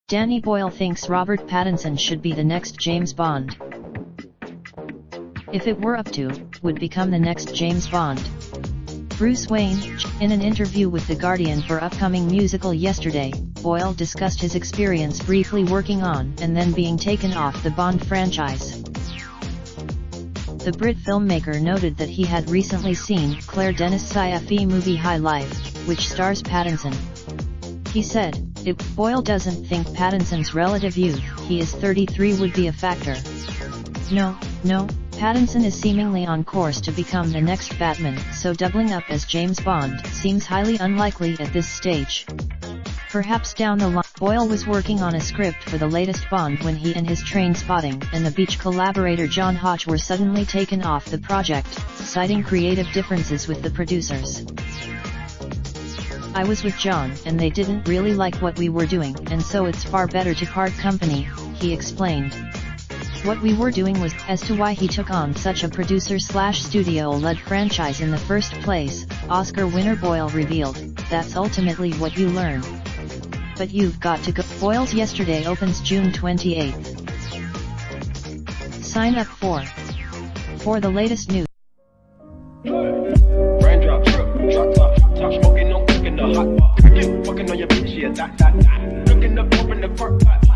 Danny Boyle thinks Robert Pattinson should be the next James Bond. If it were up to, would become the next James Bond. Bruce Wayne, in an interview with The Guardian for upcoming musical yesterday, Boyle discussed his experience briefly working on and then being taken off the Bond franchise. The Brit filmmaker noted that he had recently seen Claire Denis' sci-fi movie High Life, which stars Pattinson. He said, if Boyle doesn't think Pattinson's relative youth, he is 33, would be a factor. No, Pattinson is seemingly on course to become the next Batman, so doubling up as James Bond seems highly unlikely at this stage. Perhaps down the line. Boyle was working on a script for the latest Bond when he and his Trainspotting and The Beach collaborator John Hodge were suddenly taken off the project, citing creative differences with the producers. I was with John and they didn't really like what we were doing, and so it's far better to part company, he explained. What we were doing was, as to why he took on such a producer-slash-studio-led franchise in the first place, Oscar winner Boyle revealed, that's ultimately what you learn. But you've got to go. Boyle's Yesterday opens June 28th. Sign up for the latest news. Raindrop, drop top, smoking, no cooking the hot pot. Fucking on your bitch, yeah, that. Looking up, open the park pot.